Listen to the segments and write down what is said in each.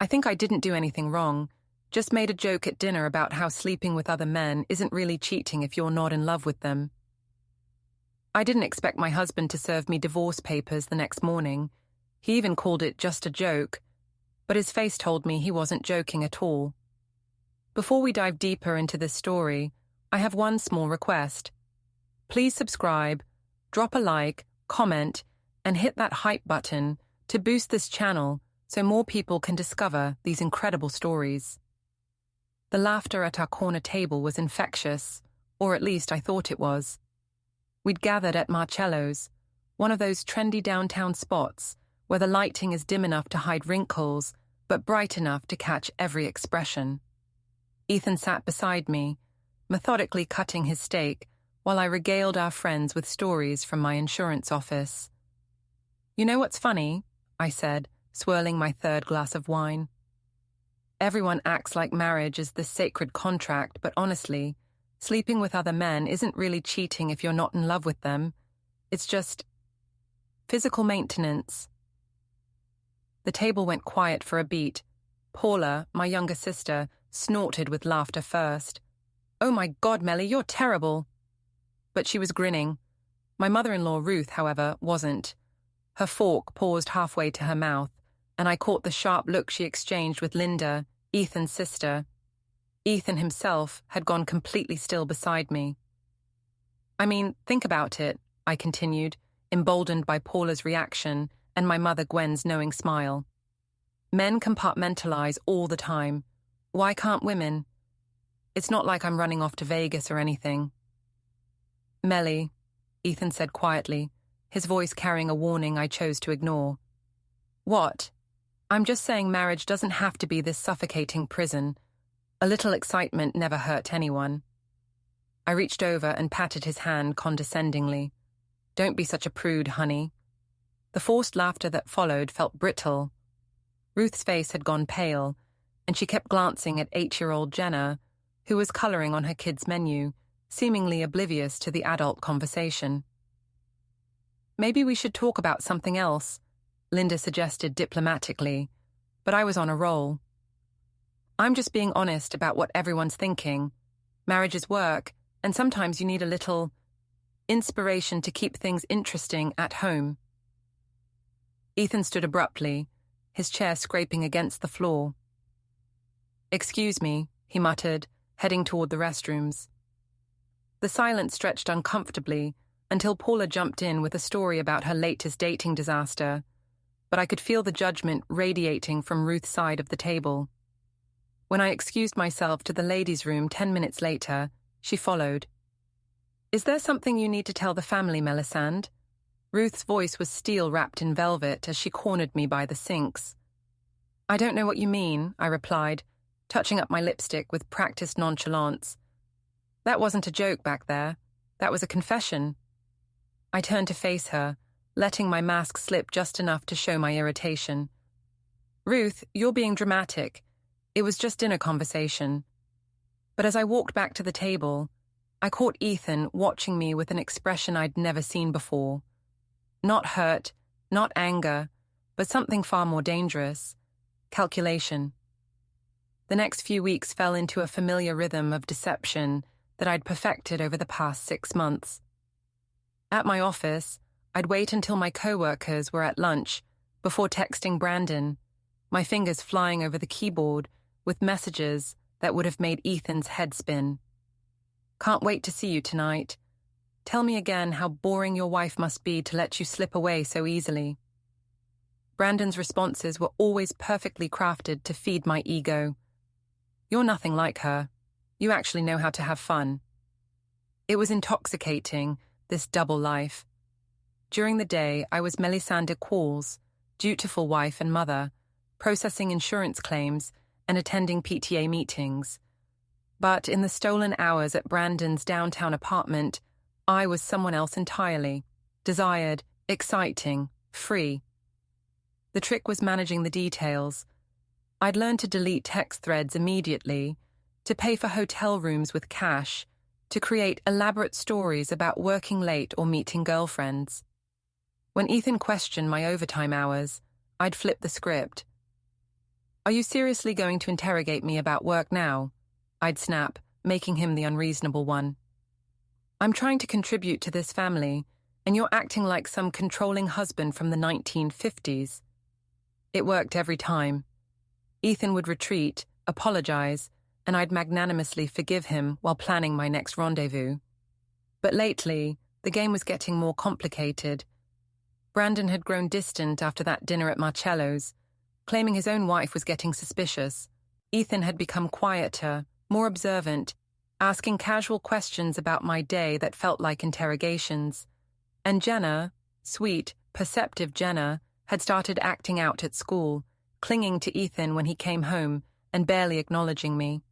I think I didn't do anything wrong, just made a joke at dinner about how sleeping with other men isn't really cheating if you're not in love with them. I didn't expect my husband to serve me divorce papers the next morning. He even called it just a joke, but his face told me he wasn't joking at all. Before we dive deeper into this story, I have one small request. Please subscribe, drop a like, comment, and hit that hype button to boost this channel so more people can discover these incredible stories. The laughter at our corner table was infectious, or at least I thought it was. We'd gathered at Marcello's, one of those trendy downtown spots where the lighting is dim enough to hide wrinkles but bright enough to catch every expression. Ethan sat beside me, methodically cutting his steak while I regaled our friends with stories from my insurance office. "You know what's funny?" I said, swirling my third glass of wine. "Everyone acts like marriage is this sacred contract, but honestly, sleeping with other men isn't really cheating if you're not in love with them. It's just physical maintenance." The table went quiet for a beat. Paula, my younger sister, snorted with laughter first. "Oh my God, Meli, you're terrible." But she was grinning. My mother-in-law, Ruth, however, wasn't. Her fork paused halfway to her mouth, and I caught the sharp look she exchanged with Linda, Ethan's sister. Ethan himself had gone completely still beside me. "I mean, think about it," I continued, emboldened by Paula's reaction and my mother Gwen's knowing smile. "Men compartmentalize all the time. Why can't women? It's not like I'm running off to Vegas or anything." "Meli," Ethan said quietly, his voice carrying a warning I chose to ignore. "What?" "I'm just saying marriage doesn't have to be this suffocating prison. A little excitement never hurt anyone." I reached over and patted his hand condescendingly. "Don't be such a prude, honey." The forced laughter that followed felt brittle. Ruth's face had gone pale, and she kept glancing at 8-year-old Jenna, who was coloring on her kids' menu, seemingly oblivious to the adult conversation. "Maybe we should talk about something else," Linda suggested diplomatically, but I was on a roll. "I'm just being honest about what everyone's thinking. Marriage is work, and sometimes you need a little inspiration to keep things interesting at home." Ethan stood abruptly, his chair scraping against the floor. "Excuse me," he muttered, heading toward the restrooms. The silence stretched uncomfortably until Paula jumped in with a story about her latest dating disaster, but I could feel the judgment radiating from Ruth's side of the table. When I excused myself to the ladies' room 10 minutes later, she followed. "Is there something you need to tell the family, Melisande?" Ruth's voice was steel-wrapped in velvet as she cornered me by the sinks. "I don't know what you mean," I replied, touching up my lipstick with practiced nonchalance. "That wasn't a joke back there. That was a confession." I turned to face her, letting my mask slip just enough to show my irritation. "Ruth, you're being dramatic. It was just dinner conversation." But as I walked back to the table, I caught Ethan watching me with an expression I'd never seen before. Not hurt, not anger, but something far more dangerous: calculation. The next few weeks fell into a familiar rhythm of deception that I'd perfected over the past 6 months. At my office, I'd wait until my co-workers were at lunch before texting Brandon, my fingers flying over the keyboard with messages that would have made Ethan's head spin. "Can't wait to see you tonight. Tell me again how boring your wife must be to let you slip away so easily." Brandon's responses were always perfectly crafted to feed my ego. "You're nothing like her. You actually know how to have fun." It was intoxicating, this double life. During the day, I was Melisande Quarles, dutiful wife and mother, processing insurance claims and attending PTA meetings. But in the stolen hours at Brandon's downtown apartment, I was someone else entirely: desired, exciting, free. The trick was managing the details. I'd learned to delete text threads immediately, to pay for hotel rooms with cash, to create elaborate stories about working late or meeting girlfriends. When Ethan questioned my overtime hours, I'd flip the script. Are you seriously going to interrogate me about work now? I'd snap, making him the unreasonable one. I'm trying to contribute to this family, and you're acting like some controlling husband from the 1950s. It worked every time. Ethan would retreat, apologize, and I'd magnanimously forgive him while planning my next rendezvous. But lately, the game was getting more complicated. Brandon had grown distant after that dinner at Marcello's, claiming his own wife was getting suspicious. Ethan had become quieter, more observant, asking casual questions about my day that felt like interrogations. And Jenna, sweet, perceptive Jenna, had started acting out at school, clinging to Ethan when he came home and barely acknowledging me.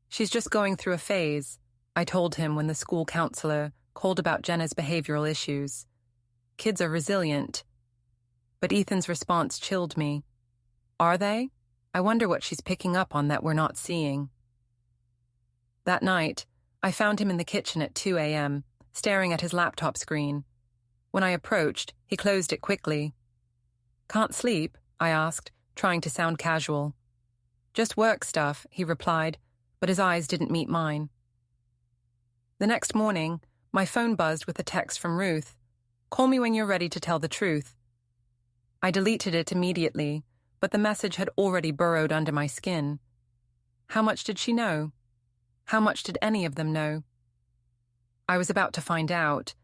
She's just going through a phase, I told him when the school counselor called about Jenna's behavioral issues. Kids are resilient. But Ethan's response chilled me. Are they? I wonder what she's picking up on that we're not seeing. That night, I found him in the kitchen at 2 a.m., staring at his laptop screen. When I approached, he closed it quickly. Can't sleep? I asked, trying to sound casual. Just work stuff, he replied, but his eyes didn't meet mine. The next morning, my phone buzzed with a text from Ruth. Call me when you're ready to tell the truth. I deleted it immediately, but the message had already burrowed under my skin. How much did she know? How much did any of them know? I was about to find out.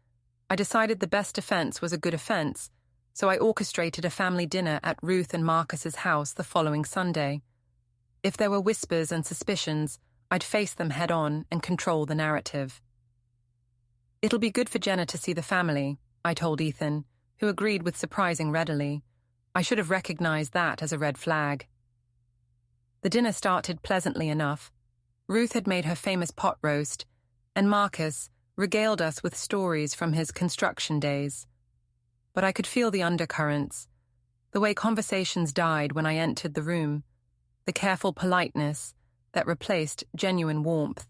I decided the best defense was a good offense, so I orchestrated a family dinner at Ruth and Marcus's house the following Sunday. If there were whispers and suspicions, I'd face them head-on and control the narrative. It'll be good for Jenna to see the family, I told Ethan, who agreed with surprising readily. I should have recognized that as a red flag. The dinner started pleasantly enough. Ruth had made her famous pot roast, and Marcus regaled us with stories from his construction days. But I could feel the undercurrents, the way conversations died when I entered the room, the careful politeness that replaced genuine warmth.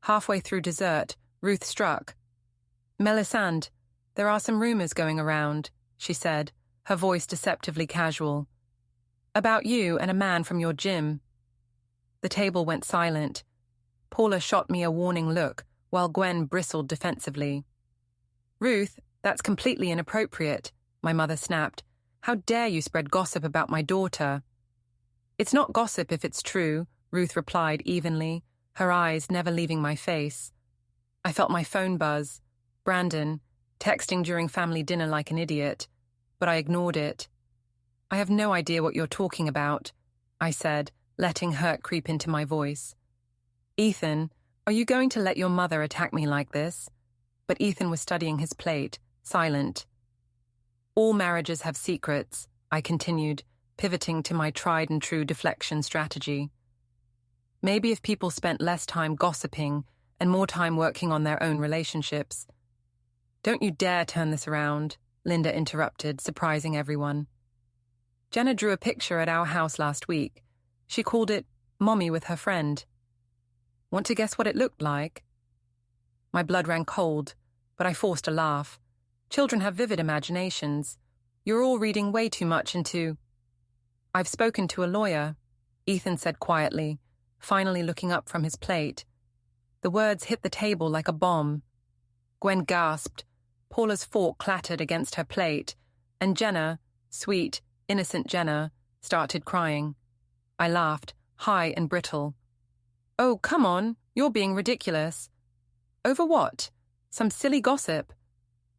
Halfway through dessert, Ruth struck. Melisande, there are some rumors going around, she said, her voice deceptively casual. About you and a man from your gym. The table went silent. Paula shot me a warning look, while Gwen bristled defensively. Ruth, that's completely inappropriate, my mother snapped. How dare you spread gossip about my daughter? It's not gossip if it's true, Ruth replied evenly, her eyes never leaving my face. I felt my phone buzz. Brandon, texting during family dinner like an idiot, but I ignored it. I have no idea what you're talking about, I said, letting hurt creep into my voice. Ethan, are you going to let your mother attack me like this? But Ethan was studying his plate, silent. All marriages have secrets, I continued, pivoting to my tried-and-true deflection strategy. Maybe if people spent less time gossiping and more time working on their own relationships. Don't you dare turn this around, Linda interrupted, surprising everyone. Jenna drew a picture at our house last week. She called it Mommy with her friend. Want to guess what it looked like? My blood ran cold, but I forced a laugh. Children have vivid imaginations. You're all reading way too much into... I've spoken to a lawyer, Ethan said quietly, finally looking up from his plate. The words hit the table like a bomb. Gwen gasped. Paula's fork clattered against her plate, and Jenna, sweet, innocent Jenna, started crying. I laughed, high and brittle. Oh, come on, you're being ridiculous. Over what? Some silly gossip.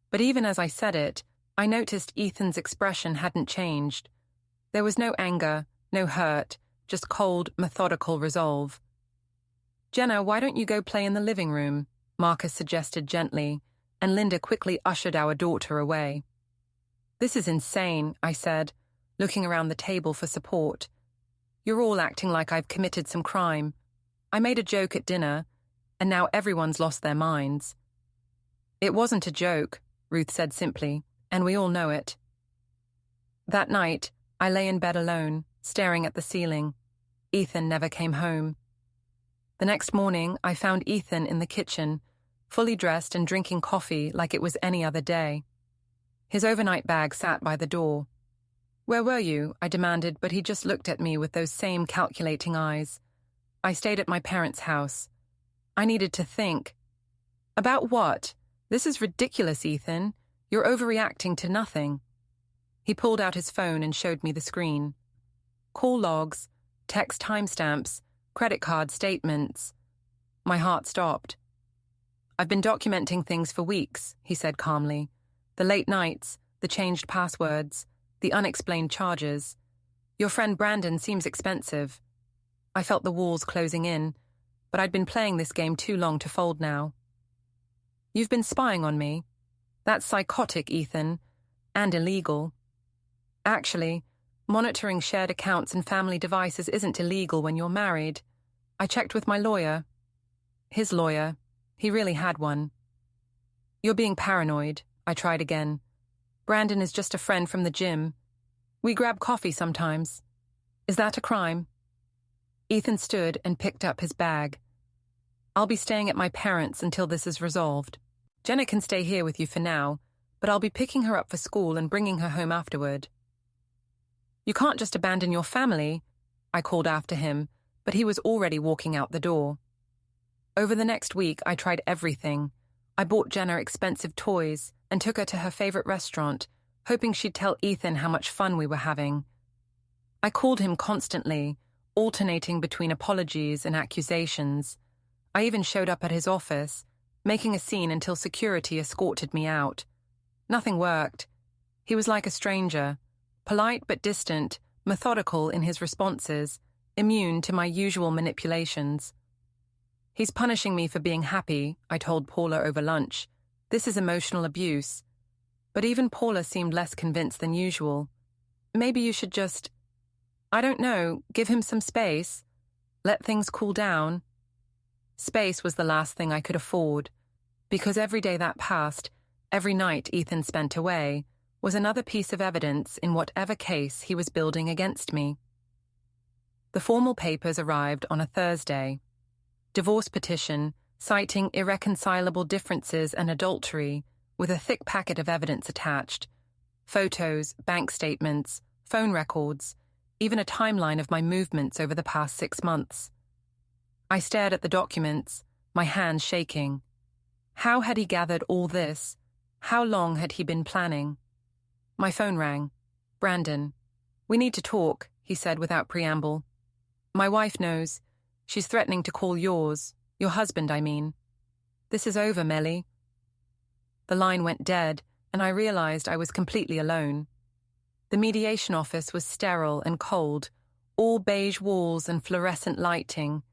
But even as I said it, I noticed Ethan's expression hadn't changed. There was no anger, no hurt, just cold, methodical resolve. Jenna, why don't you go play in the living room? Marcus suggested gently, and Linda quickly ushered our daughter away. This is insane, I said, looking around the table for support. You're all acting like I've committed some crime. I made a joke at dinner, and now everyone's lost their minds. It wasn't a joke, Ruth said simply, and we all know it. That night, I lay in bed alone, staring at the ceiling. Ethan never came home. The next morning, I found Ethan in the kitchen, fully dressed and drinking coffee like it was any other day. His overnight bag sat by the door. "Where were you?" I demanded, but he just looked at me with those same calculating eyes. "I stayed at my parents' house." I needed to think. "About what? This is ridiculous, Ethan. You're overreacting to nothing." He pulled out his phone and showed me the screen. Call logs, text timestamps, credit card statements. My heart stopped. "I've been documenting things for weeks," he said calmly. "The late nights, the changed passwords, the unexplained charges. Your friend Brandon seems expensive." I felt the walls closing in, but I'd been playing this game too long to fold now. "You've been spying on me. That's psychotic, Ethan, and illegal." "Actually, monitoring shared accounts and family devices isn't illegal when you're married. I checked with my lawyer." His lawyer. He really had one. "You're being paranoid." I tried again. "Brandon is just a friend from the gym. We grab coffee sometimes. Is that a crime?" Ethan stood and picked up his bag. "I'll be staying at my parents' until this is resolved. Jenna can stay here with you for now, but I'll be picking her up for school and bringing her home afterward." "You can't just abandon your family," I called after him, but he was already walking out the door. Over the next week, I tried everything. I bought Jenna expensive toys and took her to her favorite restaurant, hoping she'd tell Ethan how much fun we were having. I called him constantly, alternating between apologies and accusations. I even showed up at his office, making a scene until security escorted me out. Nothing worked. He was like a stranger, polite but distant, methodical in his responses, immune to my usual manipulations. "He's punishing me for being happy," I told Paula over lunch. "This is emotional abuse." But even Paula seemed less convinced than usual. "Maybe you should just, I don't know, give him some space. Let things cool down." Space was the last thing I could afford, because every day that passed, every night Ethan spent away, was another piece of evidence in whatever case he was building against me. The formal papers arrived on a Thursday. Divorce petition, citing irreconcilable differences and adultery, with a thick packet of evidence attached. Photos, bank statements, phone records, even a timeline of my movements over the past 6 months. I stared at the documents, my hands shaking. How had he gathered all this? How long had he been planning? My phone rang. "Brandon." "We need to talk," he said without preamble. "My wife knows. She's threatening to call yours. Your husband, I mean." "This is over, Meli." The line went dead, and I realized I was completely alone. The mediation office was sterile and cold, all beige walls and fluorescent lighting.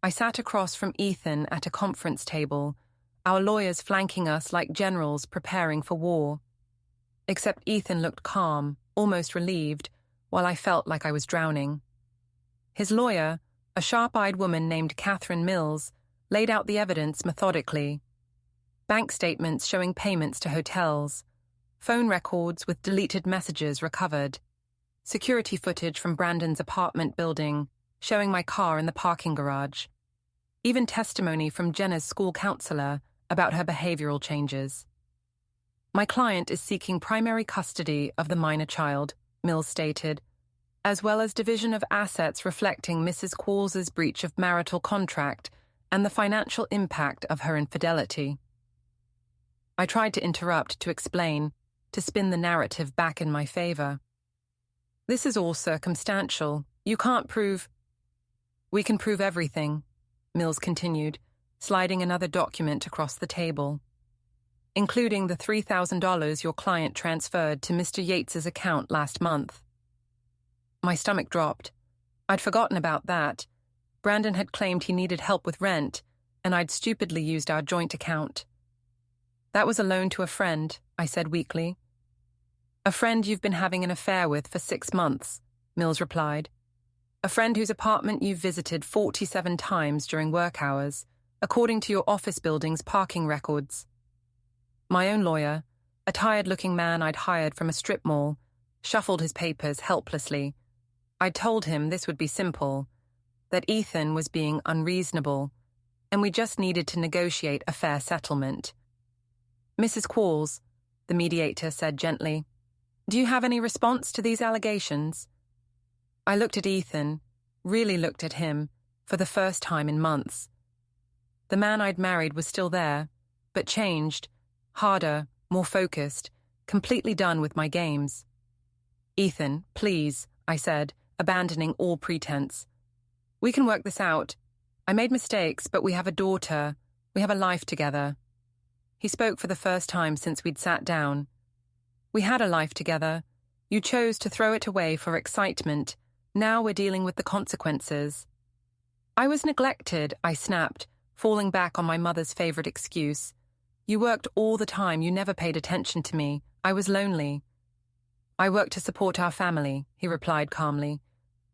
I sat across from Ethan at a conference table, our lawyers flanking us like generals preparing for war. Except Ethan looked calm, almost relieved, while I felt like I was drowning. His lawyer, a sharp-eyed woman named Catherine Mills, laid out the evidence methodically. Bank statements showing payments to hotels, phone records with deleted messages recovered, security footage from Brandon's apartment building showing my car in the parking garage, even testimony from Jenna's school counselor about her behavioral changes. "My client is seeking primary custody of the minor child," Mills stated, "as well as division of assets reflecting Mrs. Quarles' breach of marital contract and the financial impact of her infidelity." I tried to interrupt, to explain, to spin the narrative back in my favor. "This is all circumstantial. You can't prove—" "We can prove everything," Mills continued, sliding another document across the table, "including the $3,000 your client transferred to Mr. Yates's account last month." My stomach dropped. I'd forgotten about that. Brandon had claimed he needed help with rent, and I'd stupidly used our joint account. "That was a loan to a friend," I said weakly. "A friend you've been having an affair with for 6 months," Mills replied. "A friend whose apartment you've visited 47 times during work hours, according to your office building's parking records." My own lawyer, a tired-looking man I'd hired from a strip mall, shuffled his papers helplessly. I'd told him this would be simple, that Ethan was being unreasonable, and we just needed to negotiate a fair settlement. "Mrs. Quarles," the mediator said gently, Do you have any response to these allegations? I looked at Ethan, really looked at him, for the first time in months. The man I'd married was still there, but changed, harder, more focused, completely done with my games. Ethan, please, I said, abandoning all pretense. We can work this out. I made mistakes, but we have a daughter. We have a life together. He spoke for the first time since we'd sat down. We had a life together. You chose to throw it away for excitement. Now we're dealing with the consequences. I was neglected, I snapped, falling back on my mother's favorite excuse. You worked all the time, you never paid attention to me. I was lonely. I worked to support our family, he replied calmly.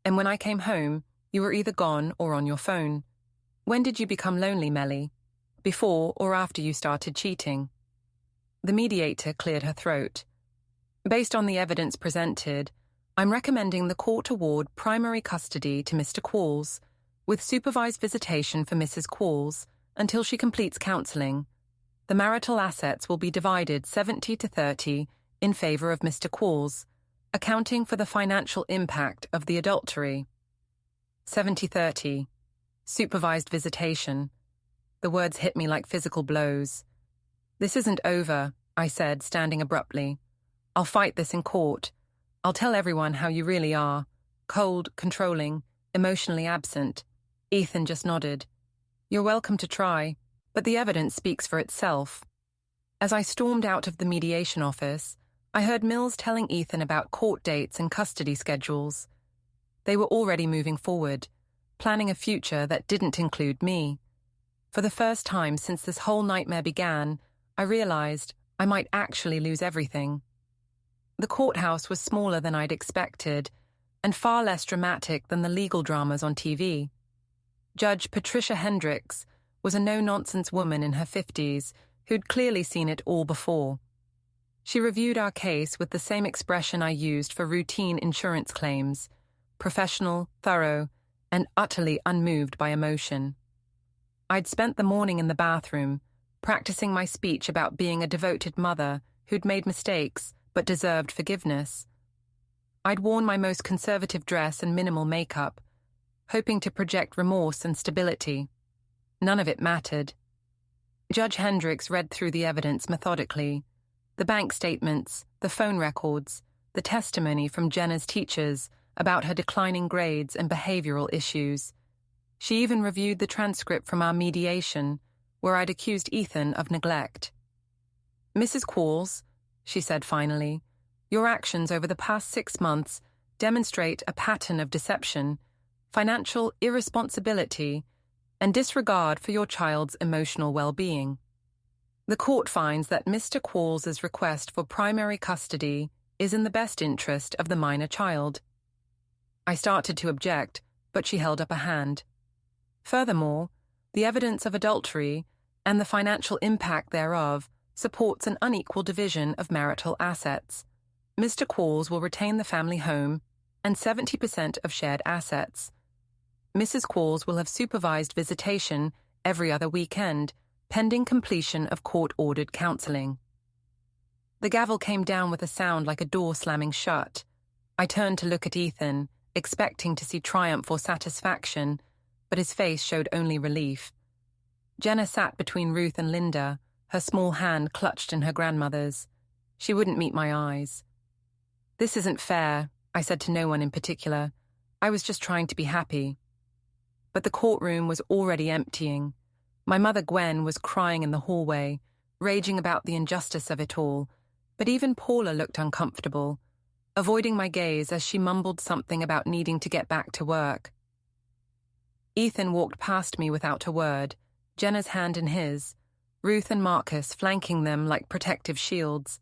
And when I came home, you were either gone or on your phone. When did you become lonely, Meli? Before or after you started cheating? The mediator cleared her throat. Based on the evidence presented, I'm recommending the court award primary custody to Mr. Quarles, with supervised visitation for Mrs. Quarles until she completes counselling. The marital assets will be divided 70-30 in favour of Mr. Quarles, accounting for the financial impact of the adultery. 70-30. Supervised visitation. The words hit me like physical blows. This isn't over, I said, standing abruptly. I'll fight this in court. I'll tell everyone how you really are. Cold, controlling, emotionally absent. Ethan just nodded. You're welcome to try, but the evidence speaks for itself. As I stormed out of the mediation office, I heard Mills telling Ethan about court dates and custody schedules. They were already moving forward, planning a future that didn't include me. For the first time since this whole nightmare began, I realized I might actually lose everything. The courthouse was smaller than I'd expected, and far less dramatic than the legal dramas on TV. Judge Patricia Hendricks was a no-nonsense woman in her 50s who'd clearly seen it all before. She reviewed our case with the same expression I used for routine insurance claims, professional, thorough, and utterly unmoved by emotion. I'd spent the morning in the bathroom, practicing my speech about being a devoted mother who'd made mistakes but deserved forgiveness. I'd worn my most conservative dress and minimal makeup, hoping to project remorse and stability. None of it mattered. Judge Hendricks read through the evidence methodically, the bank statements, the phone records, the testimony from Jenna's teachers about her declining grades and behavioral issues. She even reviewed the transcript from our mediation, where I'd accused Ethan of neglect. Mrs. Quarles, she said finally, your actions over the past 6 months demonstrate a pattern of deception, financial irresponsibility, and disregard for your child's emotional well-being. The court finds that Mr. Quarles' request for primary custody is in the best interest of the minor child. I started to object, but she held up a hand. Furthermore, the evidence of adultery and the financial impact thereof supports an unequal division of marital assets. Mr. Quarles will retain the family home and 70% of shared assets. Mrs. Quarles will have supervised visitation every other weekend, pending completion of court-ordered counselling. The gavel came down with a sound like a door slamming shut. I turned to look at Ethan, expecting to see triumph or satisfaction, but his face showed only relief. Jenna sat between Ruth and Linda, her small hand clutched in her grandmother's. She wouldn't meet my eyes. This isn't fair, I said to no one in particular. I was just trying to be happy. But the courtroom was already emptying. My mother Gwen was crying in the hallway, raging about the injustice of it all, but even Paula looked uncomfortable, avoiding my gaze as she mumbled something about needing to get back to work. Ethan walked past me without a word, Jenna's hand in his, Ruth and Marcus flanking them like protective shields.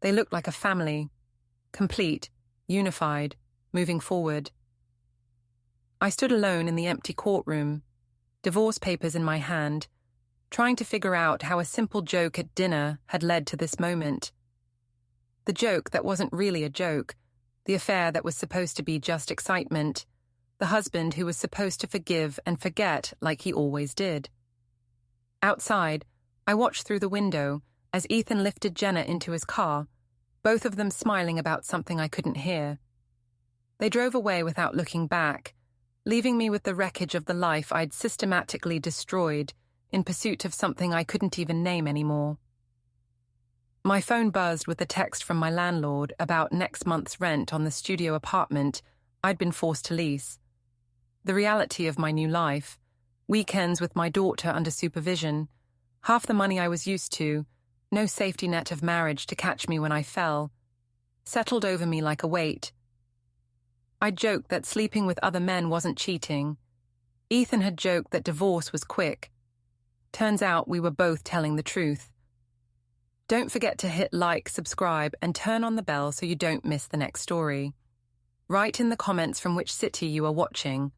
They looked like a family, complete, unified, moving forward. I stood alone in the empty courtroom, divorce papers in my hand, trying to figure out how a simple joke at dinner had led to this moment. The joke that wasn't really a joke, the affair that was supposed to be just excitement, the husband who was supposed to forgive and forget like he always did. Outside, I watched through the window as Ethan lifted Jenna into his car, both of them smiling about something I couldn't hear. They drove away without looking back, leaving me with the wreckage of the life I'd systematically destroyed in pursuit of something I couldn't even name anymore. My phone buzzed with a text from my landlord about next month's rent on the studio apartment I'd been forced to lease. The reality of my new life, weekends with my daughter under supervision, half the money I was used to, no safety net of marriage to catch me when I fell, settled over me like a weight. I joked that sleeping with other men wasn't cheating. Ethan had joked that divorce was quick. Turns out we were both telling the truth. Don't forget to hit like, subscribe, and turn on the bell so you don't miss the next story. Write in the comments from which city you are watching.